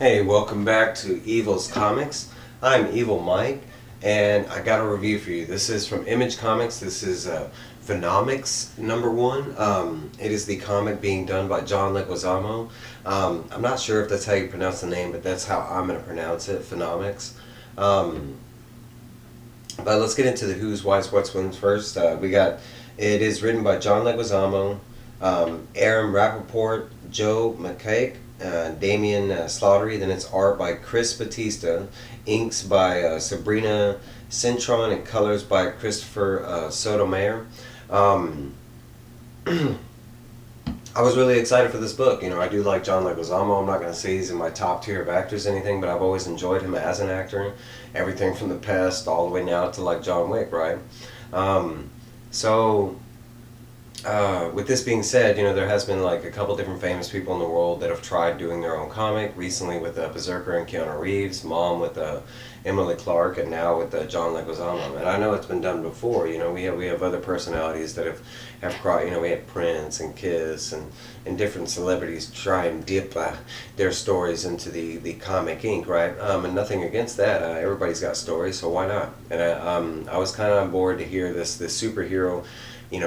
Hey, welcome back to Evil's Comics. I'm Evil Mike, and I got a review for you. This is from Image Comics. This is Phenomx #1. It is the comic being done by John Leguizamo. I'm not sure if that's how you pronounce the name, but that's how I'm going to pronounce it, Phenomx. But let's get into the who's, why's, what's, when's first. It is written by John Leguizamo, Aram Rappaport, Joe Miciak, Damian Slattery. Then it's art by Batista, inks by Sabrina, Cintron, and colors by Christopher Sotomayer. I was really excited for this book. I do like John Leguizamo. I'm not going to say he's in my top tier of actors or anything, but I've always enjoyed him as an actor. Everything from The Pest all the way now to like John Wick, right? With this being said, there has been like a couple different famous people in the world that have tried doing their own comic. Recently with Berserker and Keanu Reeves, Mom with Emily Clark, and now with John Leguizamo. And I know it's been done before. We have other personalities that have cried. We had Prince and Kiss and different celebrities try and dip their stories into the comic ink, right? And nothing against that. Everybody's got stories, so why not? And I was kind of on board to hear this superhero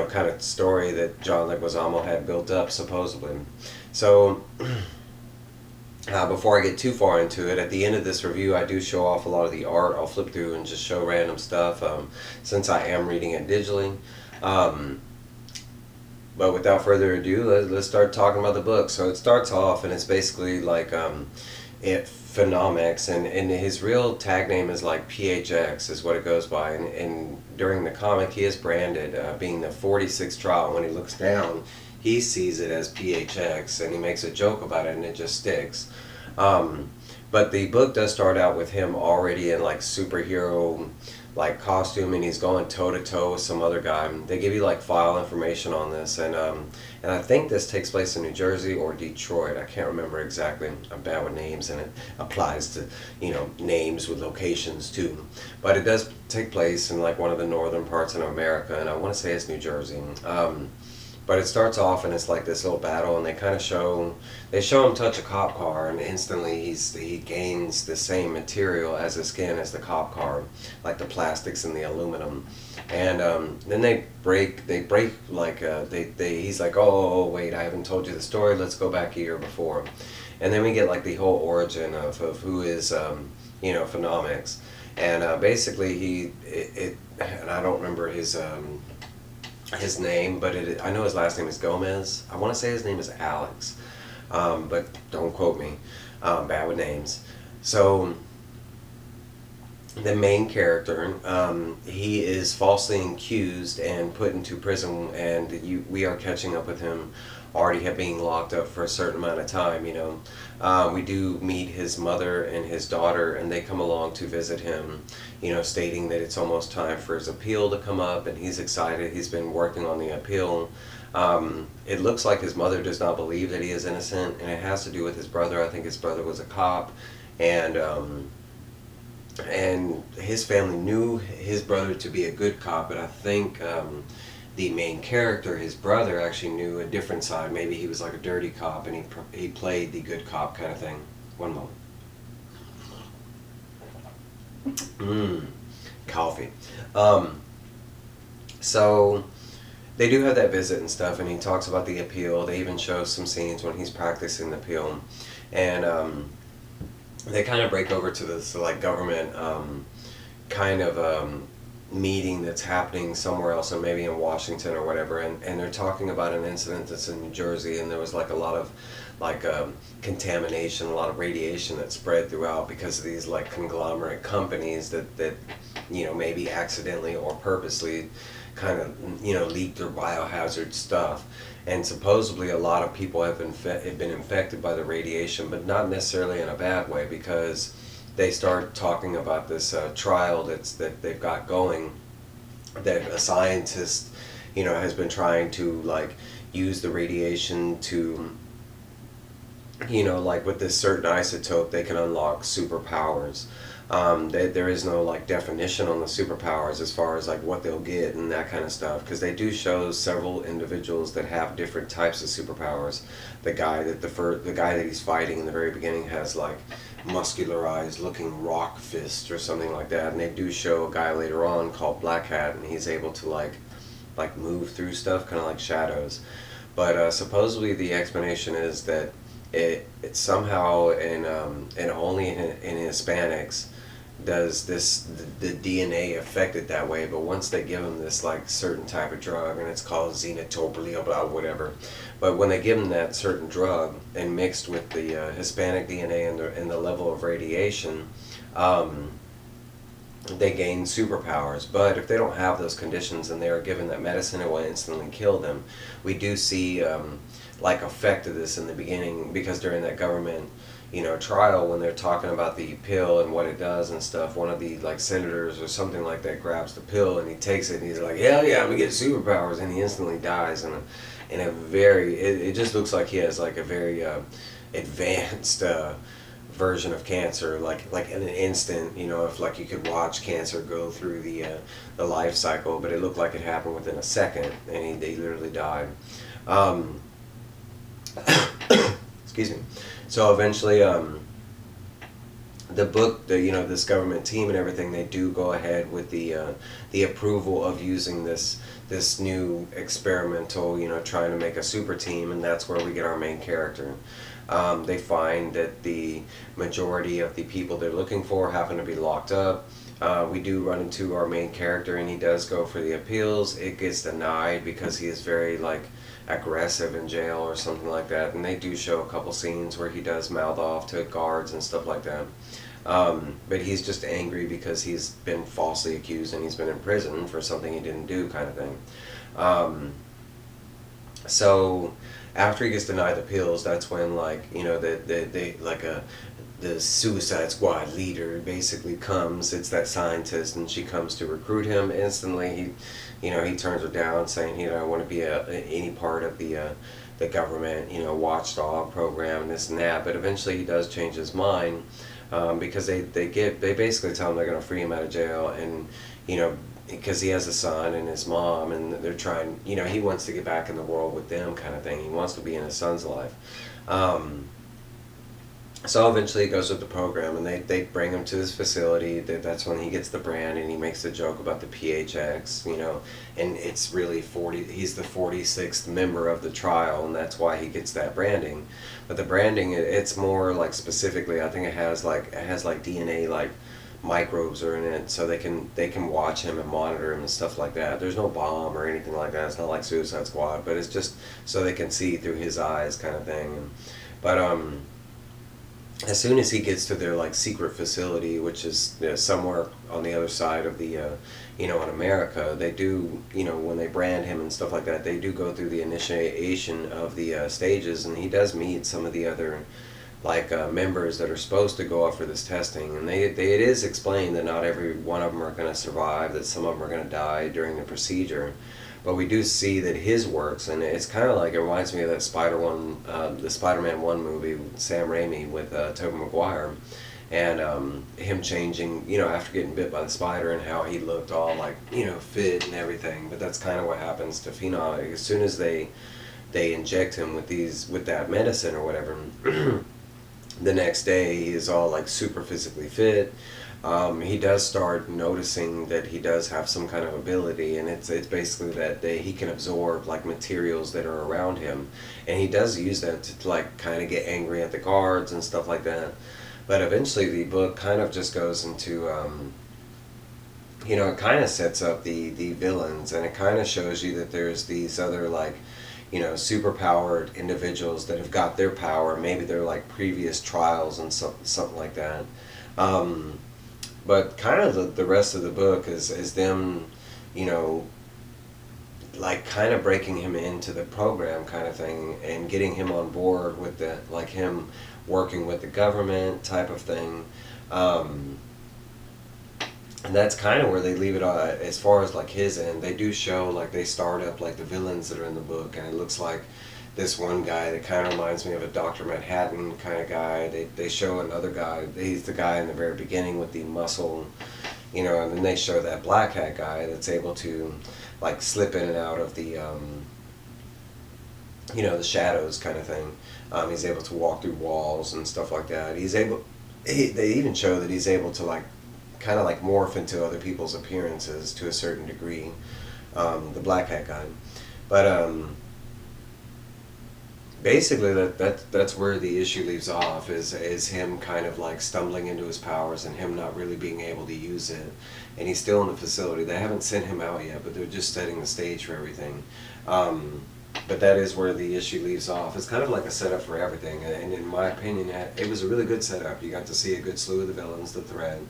kind of story that John Leguizamo had built up, supposedly. So, before I get too far into it, at the end of this review, I do show off a lot of the art. I'll flip through and just show random stuff, since I am reading it digitally. But without further ado, let's start talking about the book. So it starts off, and it's basically like Phenomx, and his real tag name is like PHX is what it goes by, and during the comic he is branded being the 46th trial. When he looks down, he sees it as PHX, and he makes a joke about it, and it just sticks. But the book does start out with him already in like superhero like costume, and he's going toe to toe with some other guy. They give you like file information on this, and I think this takes place in New Jersey or Detroit. I can't remember exactly. I'm bad with names, and it applies to names with locations too. But it does take place in like one of the northern parts of America, and I want to say it's New Jersey. But it starts off and it's like this little battle, and they show him touch a cop car, and instantly he gains the same material as the skin as the cop car, like the plastics and the aluminum. And then they break like he's like, oh wait, I haven't told you the story, let's go back a year before. And then we get like the whole origin of who is Phenomx. And basically and I don't remember his name, but I know his last name is Gomez. I want to say his name is Alex, but don't quote me. Bad with names. So the main character, he is falsely accused and put into prison, and we are catching up with him already being locked up for a certain amount of time. We do meet his mother and his daughter, and they come along to visit him, stating that it's almost time for his appeal to come up, and he's excited. He's been working on the appeal. It looks like his mother does not believe that he is innocent, and it has to do with his brother. I think his brother was a cop, and his family knew his brother to be a good cop, but I think the main character, his brother, actually knew a different side. Maybe he was like a dirty cop, and he played the good cop kind of thing. One moment. Coffee. So they do have that visit and stuff, and he talks about the appeal. They even show some scenes when he's practicing the appeal, and they kind of break over to this like government meeting that's happening somewhere else, or maybe in Washington or whatever, and they're talking about an incident that's in New Jersey, and there was like a lot of contamination, a lot of radiation that spread throughout because of these like conglomerate companies that maybe accidentally or purposely leaked their biohazard stuff. And supposedly a lot of people have been infected by the radiation, but not necessarily in a bad way, because they start talking about this trial that they've got going, that a scientist has been trying to use the radiation to with this certain isotope they can unlock superpowers. There is no like definition on the superpowers as far as like what they'll get and that kind of stuff, because they do show several individuals that have different types of superpowers. The guy that the guy that he's fighting in the very beginning has like muscularized looking rock fist or something like that, and they do show a guy later on called Black Hat, and he's able to like move through stuff, kind of like shadows. But supposedly the explanation is that it somehow and only in Hispanics does the DNA affect it that way. But once they give them this like certain type of drug, and it's called xenotoplia, blah whatever. But when they give them that certain drug and mixed with the Hispanic DNA and the level of radiation, they gain superpowers. But if they don't have those conditions and they are given that medicine, it will instantly kill them. We do see like effect of this in the beginning, because during that government trial, when they're talking about the pill and what it does and stuff, one of the like senators or something like that grabs the pill and he takes it and he's like, hell yeah, I'm gonna get superpowers, and he instantly dies. And in a very it just looks like he has like a very advanced version of cancer, like in an instant, if like you could watch cancer go through the life cycle, but it looked like it happened within a second, and they literally died. Excuse me. So eventually, the book, this government team and everything, they do go ahead with the approval of using this new experimental, trying to make a super team, and that's where we get our main character. They find that the majority of the people they're looking for happen to be locked up. We do run into our main character, and he does go for the appeals. It gets denied because he is very aggressive in jail or something like that, and they do show a couple scenes where he does mouth off to guards and stuff like that. But he's just angry because he's been falsely accused and he's been in prison for something he didn't do, kind of thing. So after he gets denied the pills, that's when the Suicide Squad leader basically comes. It's that scientist, and she comes to recruit him. Instantly he turns her down, saying he don't want to be any part of the government watchdog program and this and that. But eventually he does change his mind, because they basically tell him they're going to free him out of jail, and because he has a son and his mom, and they're trying, he wants to get back in the world with them, kind of thing. He wants to be in his son's life. So eventually he goes with the program, and they bring him to this facility. That's when he gets the brand, and he makes the joke about the PHX, and it's really he's the 46th member of the trial, and that's why he gets that branding. But the branding, it's more like specifically, I think it has DNA microbes are in it, so they can watch him and monitor him and stuff like that. There's no bomb or anything like that. It's not like Suicide Squad, but it's just so they can see through his eyes, kind of thing. But as soon as he gets to their secret facility, which is somewhere on the other side of the in America, they do, when they brand him and stuff like that, they do go through the initiation of the stages, and he does meet some of the other members that are supposed to go up for this testing, and it is explained that not every one of them are going to survive, that some of them are going to die during the procedure. But we do see that his works, and it's kind of it reminds me of that the Spider-Man 1 movie with Sam Raimi with Tobey Maguire, and him changing, after getting bit by the spider, and how he looked all fit and everything. But that's kind of what happens to Phenomx. As soon as they inject him with that medicine or whatever, the next day he is all super physically fit. He does start noticing that he does have some kind of ability, and it's basically that he can absorb materials that are around him, and he does use that to kind of get angry at the guards and stuff like that. But eventually the book kind of just goes into it kind of sets up the villains, and it kind of shows you that there's these other superpowered individuals that have got their power. Maybe they're previous trials and something like that. But kind of the rest of the book is them, kind of breaking him into the program, kind of thing, and getting him on board with him working with the government type of thing. And that's kind of where they leave it as far as his end. They do show they start up the villains that are in the book, and it looks like this one guy that kind of reminds me of a Dr. Manhattan kind of guy. They show another guy. He's the guy in the very beginning with the muscle, you know, and then they show that black hat guy that's able to like slip in and out of the, you know, the shadows kind of thing. He's able to walk through walls and stuff like that. They even show that he's able to like kind of like morph into other people's appearances to a certain degree. The black hat guy, but basically that's where the issue leaves off, is him kind of like stumbling into his powers and him not really being able to use it, and he's still in the facility. They haven't sent him out yet, but they're just setting the stage for everything. But that is where the issue leaves off. It's kind of like a setup for everything, and in my opinion, it was a really good setup. You got to see a good slew of the villains, the threat.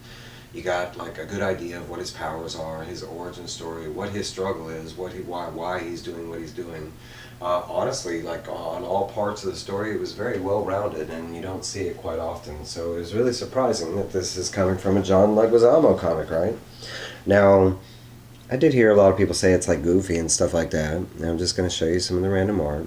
You got like a good idea of what his powers are, his origin story, what his struggle is, why he's doing what he's doing. Honestly, like on all parts of the story, it was very well rounded, and you don't see it quite often. So it was really surprising that this is coming from a John Leguizamo comic, right? Now, I did hear a lot of people say it's like goofy and stuff like that. And I'm just going to show you some of the random art.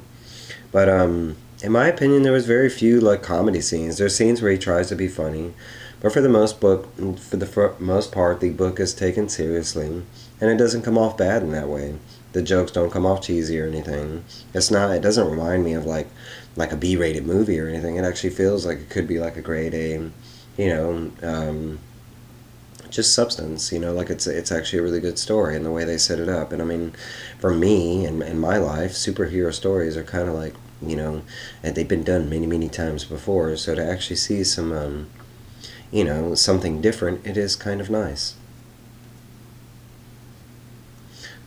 But in my opinion, there was very few like comedy scenes. There's scenes where he tries to be funny, but for the most part, the book is taken seriously, and it doesn't come off bad in that way. The jokes don't come off cheesy or anything. It doesn't remind me of like a B-rated movie or anything. It actually feels like it could be like a grade A, you know, just substance, you know, like it's actually a really good story in the way they set it up. And I mean, for me and in my life, superhero stories are kind of like, you know, and they've been done many times before. So to actually see some, you know, something different, it is kind of nice.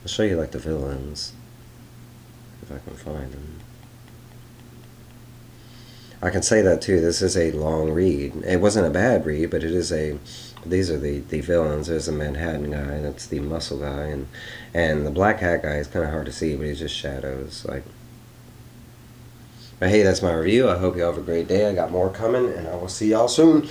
I'll show you like the villains, if I can find them. I can say that too, this is a long read. It wasn't a bad read, but it is these are the villains. There's the Manhattan guy, that's the muscle guy, and the black hat guy is kind of hard to see, but he's just shadows. Like, but hey, that's my review. I hope you all have a great day. I got more coming, and I will see y'all soon.